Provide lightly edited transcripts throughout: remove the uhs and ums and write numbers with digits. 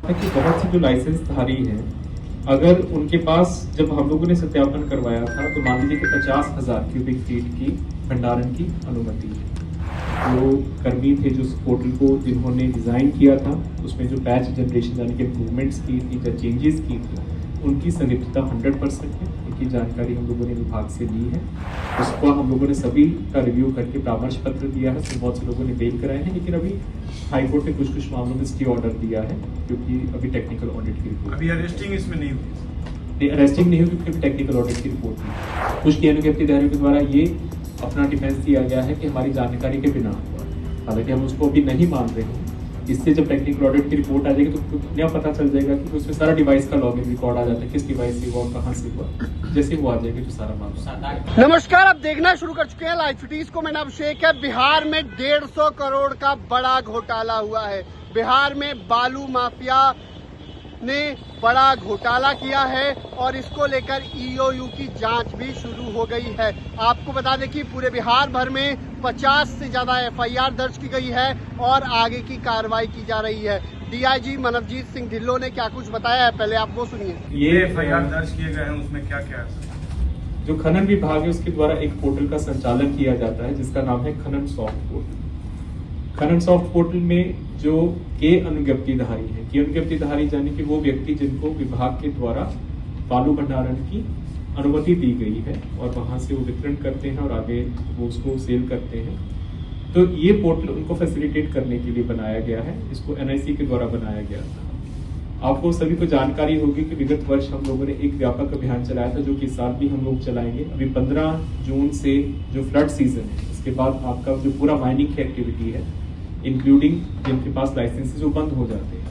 है कि बहुत से जो लाइसेंस धारी हैं, अगर उनके पास जब हम लोगों ने सत्यापन करवाया था तो मान लीजिए कि 50,000 क्यूबिक फीट की भंडारण की अनुमति है। जो कर्मी थे जो पोर्टल को जिन्होंने डिज़ाइन किया था, उसमें जो बैच जनरेशन यानी कि इम्प्रूवमेंट्स की थी या चेंजेस की थी, उनकी संलिप्तता 100% है। इनकी जानकारी हम लोगों ने विभाग से ली है। उसको हम लोगों ने सभी का रिव्यू करके परामर्श पत्र दिया है। उसमें बहुत से लोगों ने बेल कराए हैं, लेकिन अभी हाईकोर्ट ने कुछ मामलों में स्टे ऑर्डर दिया है, क्योंकि अभी टेक्निकल ऑडिट की रिपोर्ट अभी अरेस्टिंग इसमें नहीं हुई। अरेस्टिंग नहीं हुई क्योंकि टेक्निकल ऑडिट की रिपोर्ट थी। कुछ की अनुज्ञप्तिधारियों के द्वारा ये अपना डिफेंस दिया गया है कि हमारी जानकारी के बिना हुआ। हालांकि हम उसको अभी नहीं मान रहे हैं। इससे जब टेक्निकल ऑडिट की रिपोर्ट आ जाएगी तो नया पता चल जाएगा कि उसमें सारा डिवाइस का लॉगिन रिकॉर्ड आ जाता है, किस डिवाइस से हुआ, कहाँ से हुआ। जैसे वो आ जाएगी तो सारा मामला। नमस्कार, आप देखना शुरू कर चुके हैं लाइव फुटेज को। मैं नाम अभिषेक है। बिहार में 150 करोड़ का बड़ा घोटाला हुआ है। बिहार में बालू माफिया ने बड़ा घोटाला किया है और इसको लेकर ईओयू की जांच भी शुरू हो गई है। आपको बता दें कि पूरे बिहार भर में 50 से ज्यादा एफआईआर दर्ज की गई है और आगे की कार्रवाई की जा रही है। डीआईजी मनवजीत सिंह ढिल्लों ने क्या कुछ बताया है, पहले आप वो सुनिए। ये एफआईआर दर्ज किए गए हैं, उसमें क्या क्या है? जो खनन विभाग है उसके द्वारा एक पोर्टल का संचालन किया जाता है जिसका नाम है खनन सॉफ्ट पोर्टल। खनन सॉफ्ट पोर्टल में जो के अनुज्ञप्तिधारी है, के अनुज्ञप्तिधारी यानी कि वो व्यक्ति जिनको विभाग के द्वारा बालू भंडारण की अनुमति दी गई है और वहां से वो वितरण करते हैं और आगे वो उसको सेल करते हैं। तो ये पोर्टल उनको फैसिलिटेट करने के लिए बनाया गया है। इसको एनआईसी के द्वारा बनाया गया था। आपको सभी को जानकारी होगी कि विगत वर्ष हम लोगों ने एक व्यापक अभियान चलाया था, जो कि इस साल भी हम लोग चलाएंगे। अभी 15 जून से जो फ्लड सीजन है, उसके बाद आपका जो पूरा माइनिंग की एक्टिविटी है, इंक्लूडिंग जिनके पास लाइसेंसेस वो बंद हो जाते हैं,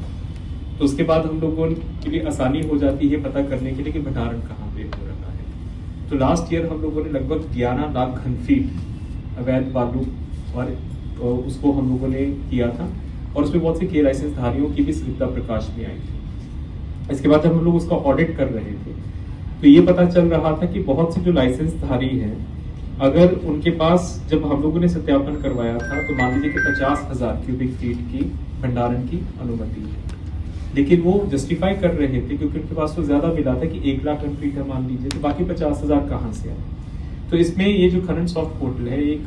तो उसके बाद हम लोगों के लिए आसानी हो जाती है पता करने के लिए कि भंडारण कहाँ पे हो रहा है। तो लास्ट ईयर हम लोगों ने लगभग 11 लाख घन फीट अवैध बालू और उसको हम लोगों ने किया था और उसमें बहुत से के लाइसेंस धारियों की भी संलिप्तता प्रकाश में आई थी। इसके बाद हम लोग उसका ऑडिट कर रहे थे तो ये पता चल रहा था कि बहुत से जो लाइसेंस धारी हैं, अगर उनके पास जब हम लोगों ने सत्यापन करवाया था तो मान लीजिए कि 50,000 क्यूबिक फीट की भंडारण की अनुमति है, लेकिन वो जस्टिफाई कर रहे थे क्योंकि उनके पास तो ज्यादा मिला था कि 1 लाख घन फीट है मान लीजिए, तो बाकी 50,000 कहाँ से आए। तो इसमें ये जो खनन सॉफ्ट पोर्टल है, एक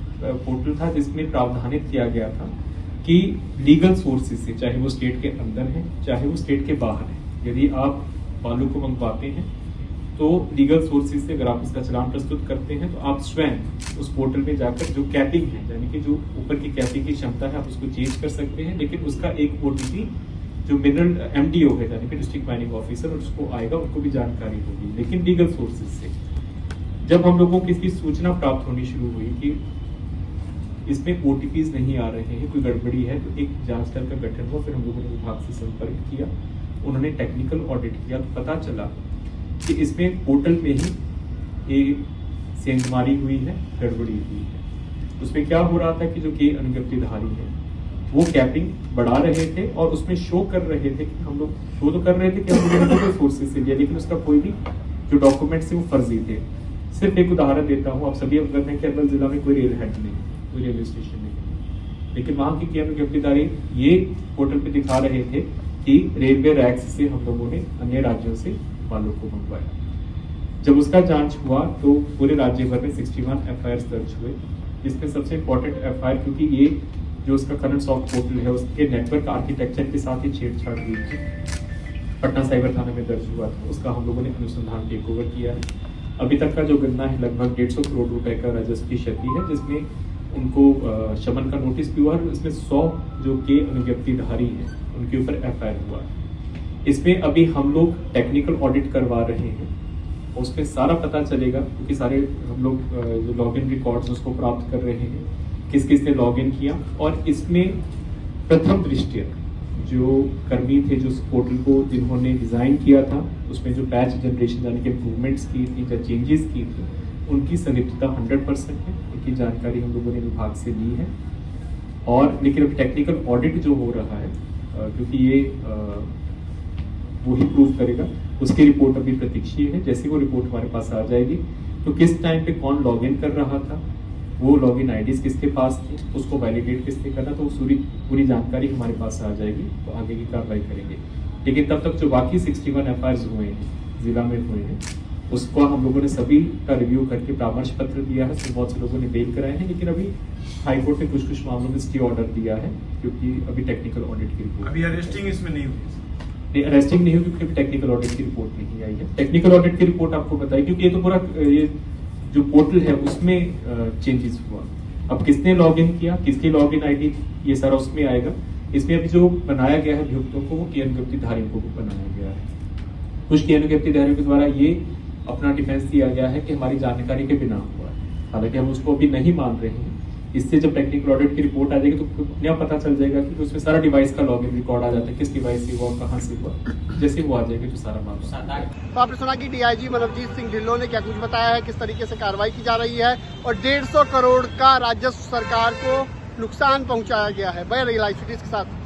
पोर्टल था जिसमें प्रावधानित किया गया था कि लीगल सोर्सेज से, चाहे वो स्टेट के अंदर है चाहे वो स्टेट के बाहर है, यदि आप बालू को मंगवाते हैं तो लीगल सोर्सेज से अगर आप इसका चालान प्रस्तुत करते हैं तो आप स्वयं उस पोर्टल में जाकर जो कैपिंग है, यानी कि जो ऊपर की कैपिंग की क्षमता है, आप उसको चेंज कर सकते हैं। लेकिन उसका एक ओटीपी जो मिनरल एमडीओ है, यानी कि डिस्ट्रिक्ट माइनिंग ऑफिसर, उसको आएगा, उनको भी जानकारी होगी, लेकिन लीगल सोर्सेज से। जब हम लोगों को इसकी सूचना प्राप्त होनी शुरू हुई कि इसमें ओटीपीज नहीं आ रहे हैं, कोई गड़बड़ी है, तो एक जांच दल का गठन हुआ। फिर हम लोगों ने विभाग से संपर्क किया, उन्होंने टेक्निकल ऑडिट किया तो पता चला कि इसमें पोर्टल में ही ये सेंधमारी हुई है, गड़बड़ी हुई है। उसमें क्या हो रहा था कि जो के अनुज्ञप्तिधारी है वो कैपिंग बढ़ा रहे थे और उसमें शो कर रहे थे कि हम लोग शो तो कर रहे थे कि हम लोगों सोर्सेज से लिया, लेकिन उसका कोई भी जो डॉक्यूमेंट्स थे वो फर्जी थे। सिर्फ एक उदाहरण देता हूँ, आप सभी अवगत हैं कि अरवल जिला में कोई रेल हेड नहीं, कोई रेलवे स्टेशन नहीं, लेकिन वहां की के अनुज्ञप्तिधारी ये पोर्टल पे दिखा रहे थे कि रेलवे रैक्स से हम लोगों ने अन्य राज्यों से बालू को मंगवाया। जब उसका जांच हुआ तो पूरे राज्य भर में 61 एफआईआर दर्ज हुए। इसमें सबसे इंपॉर्टेंट एफआईआर, क्योंकि ये जो उसका खनन सॉफ्ट पोर्टल है उसके नेटवर्क आर्किटेक्चर के साथ ही छेड़छाड़ हुई थी, पटना साइबर थाने में दर्ज हुआ था। उसका हम लोगों ने अनुसंधान टेक ओवर किया है। अभी तक का जो गणना है लगभग 150 करोड़ रुपए का राजस्व की क्षति है, जिसमें उनको शमन का नोटिस भी हुआ है। इसमें 100 जो के अनुज्ञप्तिधारी है उनके ऊपर एफआईआर हुआ है। इसमें अभी हम लोग टेक्निकल ऑडिट करवा रहे हैं, उसमें सारा पता चलेगा, क्योंकि सारे हम लोग जो लॉगिन रिकॉर्ड्स उसको प्राप्त कर रहे हैं, किस किस ने लॉगिन किया। और इसमें प्रथम दृष्टया जो कर्मी थे जो पोर्टल को जिन्होंने डिजाइन किया था, उसमें जो बैच जनरेशन यानी कि इम्प्रूवमेंट्स की थी या चेंजेस की थी, उनकी संलिप्तता 100% है। उनकी जानकारी हम लोगों ने विभाग से ली है। और लेकिन अब टेक्निकल ऑडिट जो हो रहा है, क्योंकि ये वो ही प्रूव करेगा, उसकी रिपोर्ट अभी प्रतीक्षी है। जैसे वो रिपोर्ट हमारे पास आ जाएगी तो किस टाइम पे कौन लॉगिन कर रहा था, वो लॉगिन आईडीज किसके पास थे, उसको वैलिडेट किसने करना, तो पूरी जानकारी हमारे पास आ जाएगी, तो आगे की कार्रवाई करेंगे। लेकिन तब तक जो बाकी 61 एफआईआर हुए हैं जिला में हुए हैं उसको हम लोगों ने सभी का रिव्यू करके परामर्श पत्र दिया है। उसमें बहुत से लोगों ने बेल कराए हैं, लेकिन अभी हाईकोर्ट ने कुछ कुछ मामलों में स्टे ऑर्डर दिया है क्योंकि अभी टेक्निकल ऑडिट की रिपोर्ट अभी अरेस्टिंग इसमें नहीं हुई। नहीं, अरेस्टिंग नहीं हुई क्योंकि अभी टेक्निकल ऑडिट की रिपोर्ट नहीं आई है। टेक्निकल ऑडिट की रिपोर्ट आपको बताई क्योंकि ये तो पूरा ये जो पोर्टल है उसमें चेंजेस हुआ। अब किसने लॉग इन किया, किसकी लॉग इन आईडी, ये सारा उसमें आएगा। इसमें अभी जो बनाया गया है अभियुक्तों को वो के अनुज्ञप्तिधारियों को बनाया गया है। कुछ के अनुज्ञप्तिधारियों के द्वारा ये अपना डिफेंस दिया गया है कि हमारी जानकारी के बिना हुआ है, हालांकि हम उसको अभी नहीं मान रहे हैं। इससे जब टेक्निकल ऑडिट की रिपोर्ट आ जाएगी तो अपने आप पता चल जाएगा कि उसमें सारा डिवाइस का लॉगिन रिकॉर्ड आ जाता है, किस डिवाइस से हुआ, कहाँ से हुआ। जैसे वो आ जाएगा तो सारा मामला। तो आपने सुना कि डीआईजी मनवजीत सिंह ढिल्लों ने क्या कुछ बताया है, किस तरीके से कार्रवाई की जा रही है और 150 करोड़ का राजस्व सरकार को नुकसान पहुंचाया गया है। बने रहिए लाइव सिटीज के साथ।